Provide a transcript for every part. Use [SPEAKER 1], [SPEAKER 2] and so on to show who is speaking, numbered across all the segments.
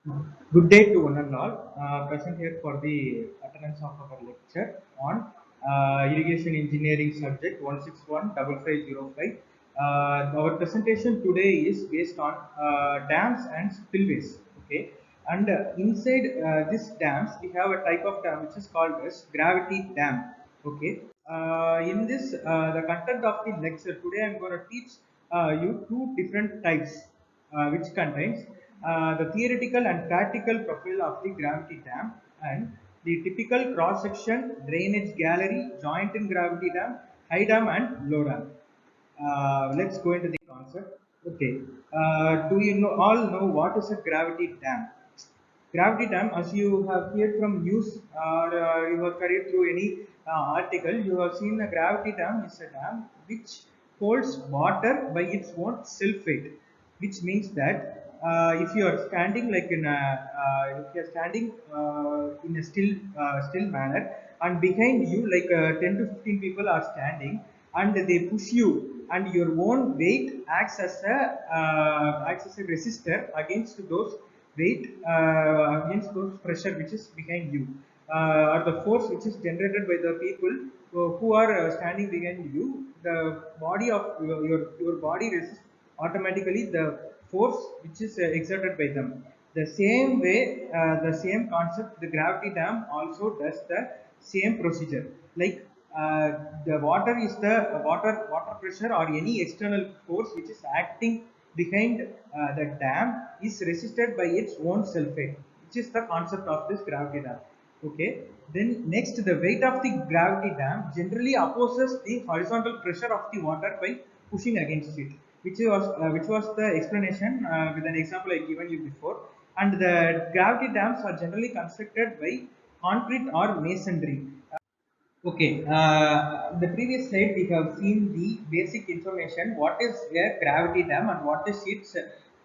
[SPEAKER 1] Good day to one and all. Present here for the attendance of our lecture on irrigation engineering subject 1615505. Our presentation today is based on dams and spillways. Okay, and inside this dams we have a type of dam which is called as gravity dam. Okay, in this the content of the lecture today I'm going to teach you two different types which contains the theoretical and practical profile of the gravity dam and the typical cross section, drainage gallery, joint in gravity dam, high dam and low dam. Let's go into the concept. Okay, do you know all know what is a gravity dam? Gravity dam, as you have heard from news or you have carried through any article, you have seen a gravity dam is a dam which holds water by its own self weight, which means that if you are standing like in a, if you are standing in a still manner, and behind you like 10 to 15 people are standing and they push you, and your own weight acts as a resistor against those weight against those pressure which is behind you, or the force which is generated by the people who are standing behind you. The body of your body resists automatically the force which is exerted by them. The same way, the same concept, the gravity dam also does the same procedure. Like the water is the water pressure or any external force which is acting behind the dam is resisted by its own self weight, which is the concept of this gravity dam. Okay, then next, the weight of the gravity dam generally opposes the horizontal pressure of the water by pushing against it, which was the explanation with an example I given you before. And the gravity dams are generally constructed by concrete or masonry. Okay, the previous slide we have seen the basic information, what is a gravity dam and what is its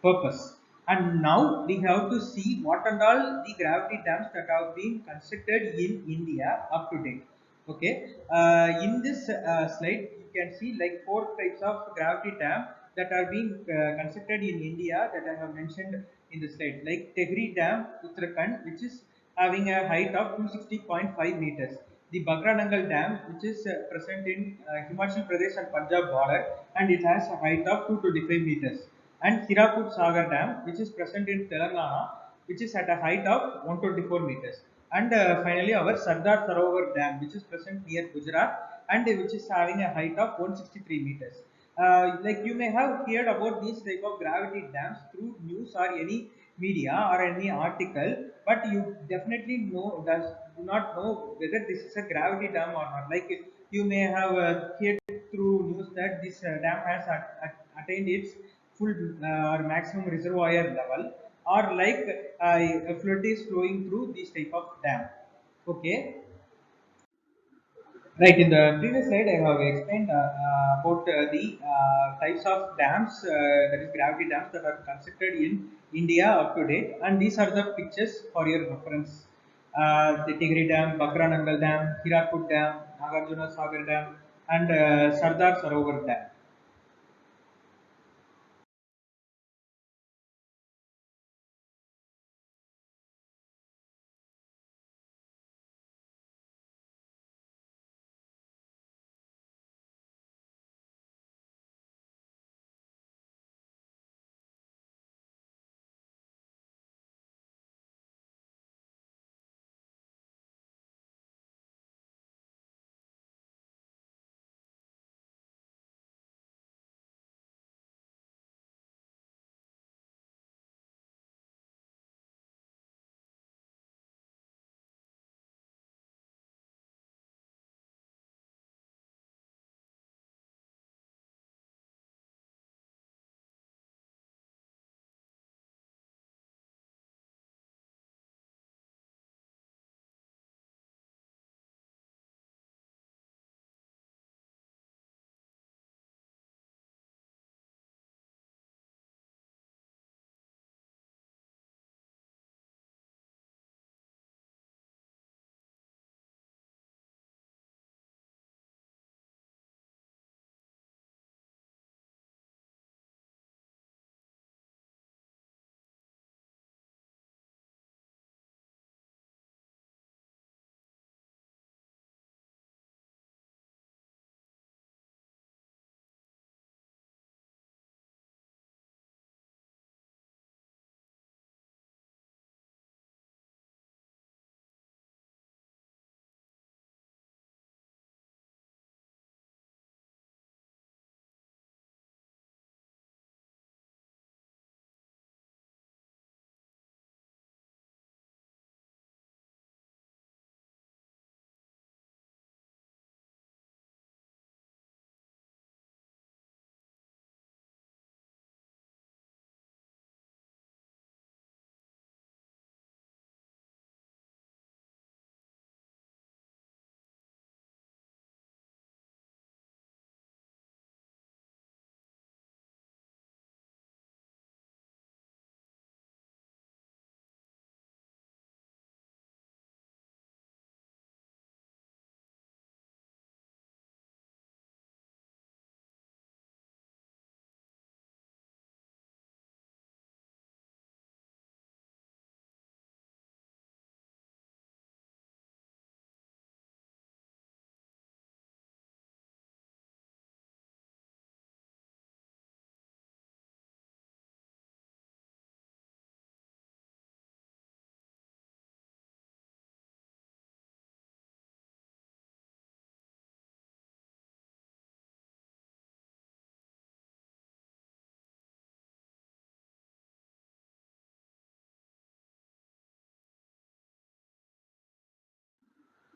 [SPEAKER 1] purpose. And now we have to see what and all the gravity dams that have been constructed in India up to date. Okay, in this slide you can see like four types of gravity dam that are being constructed in India that I have mentioned in the slide, like Tehri Dam, Uttarakhand, which is having a height of 260.5 meters. The Bagranangal Dam, which is present in Himachal Pradesh and Punjab border, and it has a height of 225 meters. And Hirakud Sagar Dam, which is present in Telangana, which is at a height of 124 meters. And finally, our Sardar Sarovar Dam, which is present near Gujarat and which is having a height of 163 meters. Like you may have heard about these type of gravity dams through news or any media or any article, but you definitely do not know whether this is a gravity dam or not. Like you may have heard through news that this dam has attained its full or maximum reservoir level, or like a flood is flowing through this type of dam. Okay, right, in the previous slide, I have explained about the types of dams, that is gravity dams that are constructed in India up to date, and these are the pictures for your reference. The Tigri Dam, Bakranangal Dam, Hirakud Dam, Nagarjuna Sagar Dam, and Sardar Sarovar Dam.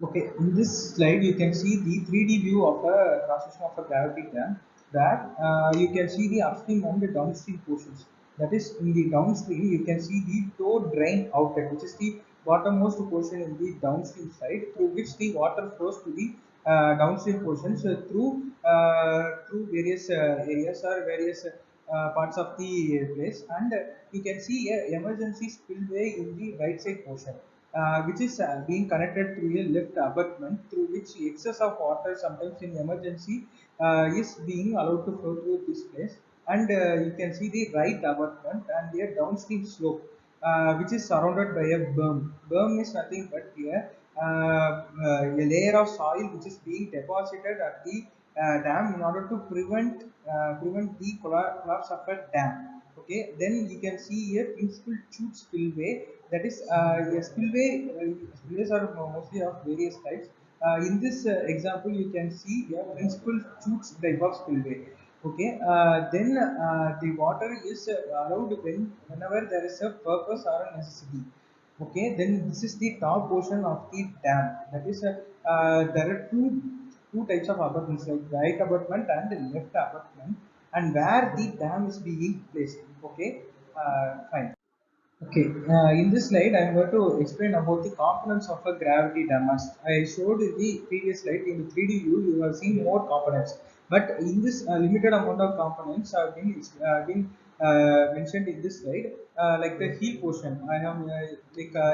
[SPEAKER 1] Okay, in this slide you can see the 3D view of a cross-section of a gravity dam, where you can see the upstream and the downstream portions. That is, in the downstream you can see the flow drain outlet, which is the bottommost portion in the downstream side, through which the water flows to the downstream portions through various areas or various parts of the place, and you can see a emergency spillway in the right side portion, which is being connected through a lift abutment, through which excess of water sometimes in emergency is being allowed to flow through this place. And you can see the right abutment and their downstream slope, which is surrounded by a berm. Berm is nothing but a layer of soil which is being deposited at the dam in order to prevent the collapse of a dam. Okay, then you can see here principal chute spillway. That is a spillway. Spillways are mostly of various types. In this example, you can see a principal chute type of spillway. Okay, then the water is allowed whenever there is a purpose or a necessity. Okay, then this is the top portion of the dam. That is, there are two types of abutments, like right abutment and left abutment, and where the dam is being placed. Okay, fine. Okay, in this slide, I'm going to explain about the components of a gravity dam. As I showed in the previous slide, in the 3D view, you have seen more components. But in this limited amount of components have been mentioned in this slide, like the heel portion. I have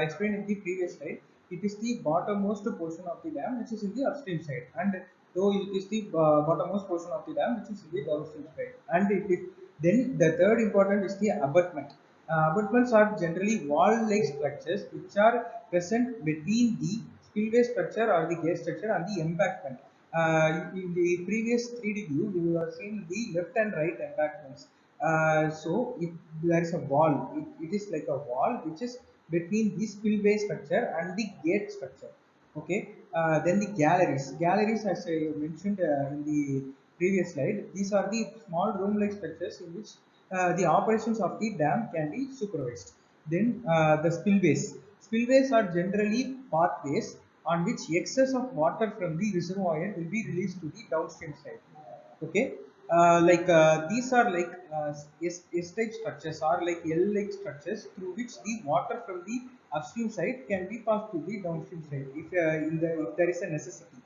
[SPEAKER 1] explained in the previous slide. It is the bottommost portion of the dam, which is in the upstream side, and though it is the bottommost portion of the dam, which is in the downstream side. And it is then the third important is the abutment. Abutments are generally wall-like structures which are present between the spillway structure or the gate structure and the embankment. In the previous 3D view, you have seen the left and right embankments. So, if there is a wall, it is like a wall which is between the spillway structure and the gate structure. Okay, then the galleries, as I mentioned in the previous slide, these are the small room like structures in which the operations of the dam can be supervised. Then the spillways are generally pathways on which excess of water from the reservoir will be released to the downstream side. Okay, these are like S-type structures or like L-like structures through which the water from the upstream side can be passed to the downstream side if there is a necessity.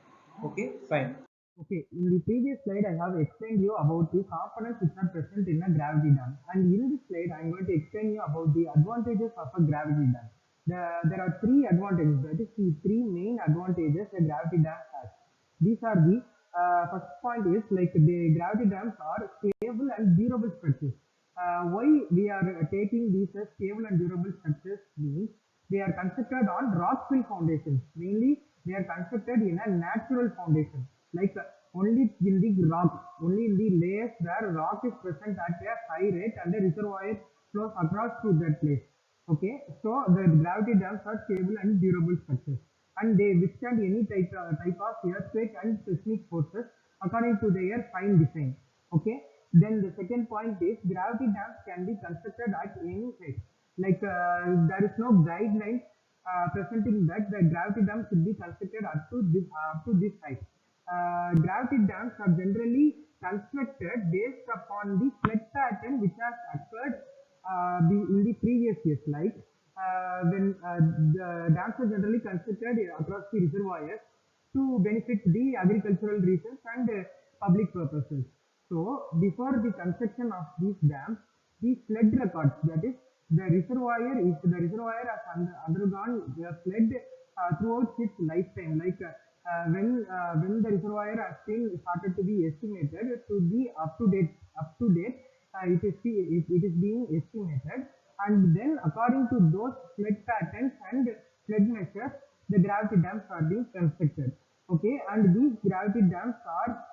[SPEAKER 1] Okay, fine.
[SPEAKER 2] Okay, in the previous slide, I have explained you about the components which are present in a gravity dam. And in this slide, I am going to explain you about the advantages of a gravity dam. There are three advantages, that is the three main advantages a gravity dam has. These are the first point is like the gravity dams are stable and durable structures. Why we are taking these as stable and durable structures means they are constructed on rock fill foundations. Mainly, they are constructed in a natural foundation, like only in the rock, only in the layers where rock is present at a high rate and the reservoir flows across to that place. Okay, so the gravity dams are stable and durable structures, and they withstand any type of earthquake and seismic forces according to their fine design. Okay, then the second point is gravity dams can be constructed at any height. Like there is no guidelines presenting that the gravity dam should be constructed up to this height. Gravity dams are generally constructed based upon the flood pattern which has occurred in the previous years. Like when the dams are generally constructed across the reservoirs to benefit the agricultural reasons and public purposes. So, before the construction of these dams, the flood records, that is, the reservoir has undergone the flood throughout its lifetime. Like when the reservoir has been started to be estimated to be up to date, it is being estimated, and then according to those flood patterns and flood measures, the gravity dams are being constructed. Okay, and these gravity dams are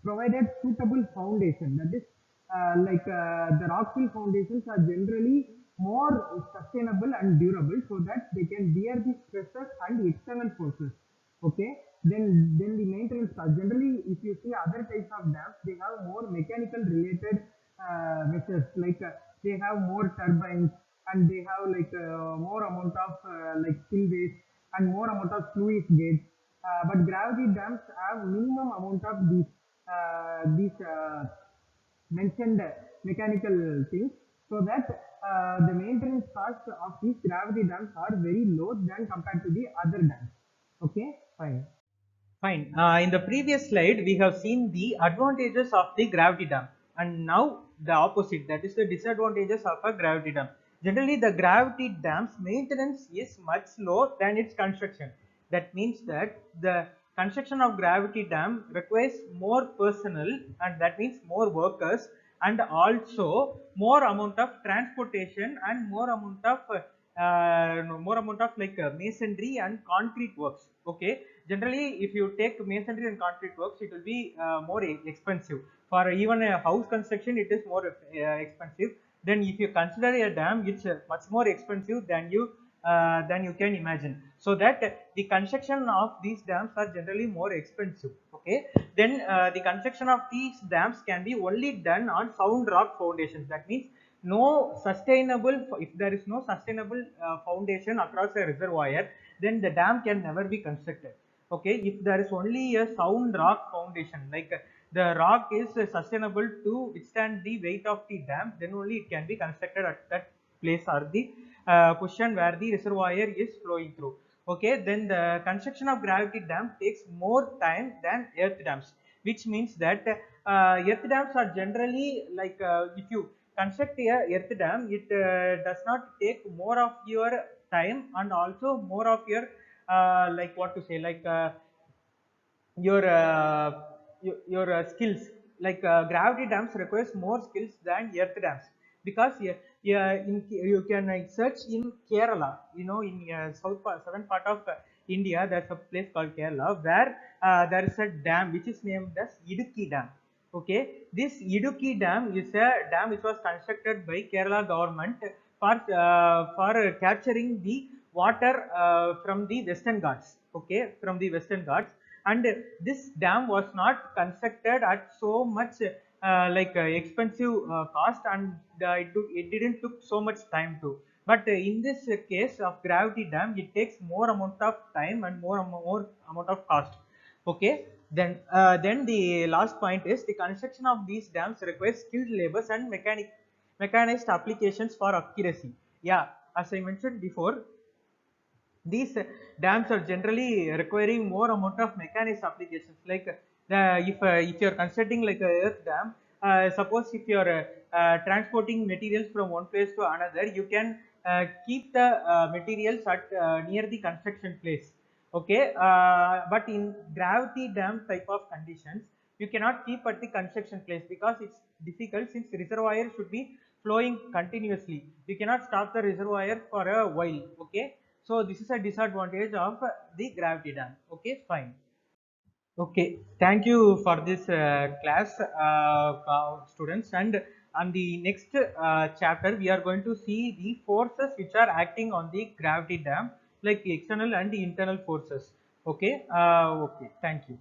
[SPEAKER 2] provided suitable foundation. That is, the rockfill foundations are generally more sustainable and durable, so that they can bear the stresses and external forces. Okay, then the maintenance cost. Generally, if you see other types of dams, they have more mechanical related measures, like they have more turbines, and they have like more amount of like spillways, and more amount of sluice gates. But gravity dams have minimum amount of these mentioned mechanical things, so that the maintenance cost of these gravity dams are very low than compared to the other dams. Okay, fine.
[SPEAKER 1] Fine. In the previous slide, we have seen the advantages of the gravity dam, and now the opposite, that is the disadvantages of a gravity dam. Generally, the gravity dam's maintenance is much lower than its construction. That means that the construction of gravity dam requires more personnel, and that means more workers, and also more amount of transportation and more amount of masonry and concrete works. Okay, generally if you take masonry and concrete works, it will be more expensive. For even a house construction, it is more expensive. Then if you consider a dam, it's much more expensive than you can imagine. So that the construction of these dams are generally more expensive. Okay, then the construction of these dams can be only done on sound rock foundations. That means no sustainable, if there is no sustainable foundation across a reservoir, then the dam can never be constructed. Okay, if there is only a sound rock foundation, like the rock is sustainable to withstand the weight of the dam, then only it can be constructed at that place or the position where the reservoir is flowing through. Okay, then the construction of gravity dam takes more time than earth dams, which means that earth dams are generally like if you construct a earth dam, it does not take more of your time and also more of your like what to say, like your skills. Like gravity dams requires more skills than earth dams, because you can search in Kerala, you know, in southern part of India. There's a place called Kerala where there is a dam which is named as Idukki Dam. Okay, this Idukki Dam is a dam which was constructed by Kerala government for capturing the water from the Western Ghats. Okay, from the Western Ghats. And this dam was not constructed at so much expensive cost, and it didn't took so much time to. But in this case of gravity dam, it takes more amount of time and more amount of cost. Okay, then the last point is the construction of these dams requires skilled labors and mechanized applications for accuracy. Yeah, as I mentioned before, these dams are generally requiring more amount of mechanized applications. Like if you are constructing like a earth dam, suppose if you are transporting materials from one place to another, you can keep the materials at near the construction place. Okay, but in gravity dam type of conditions, you cannot keep at the construction place because it's difficult, since the reservoir should be flowing continuously. You cannot stop the reservoir for a while. Okay, so this is a disadvantage of the gravity dam. Okay, fine. Okay, thank you for this class, students. And on the next chapter, we are going to see the forces which are acting on the gravity dam, like the external and the internal forces. Okay, okay, thank you.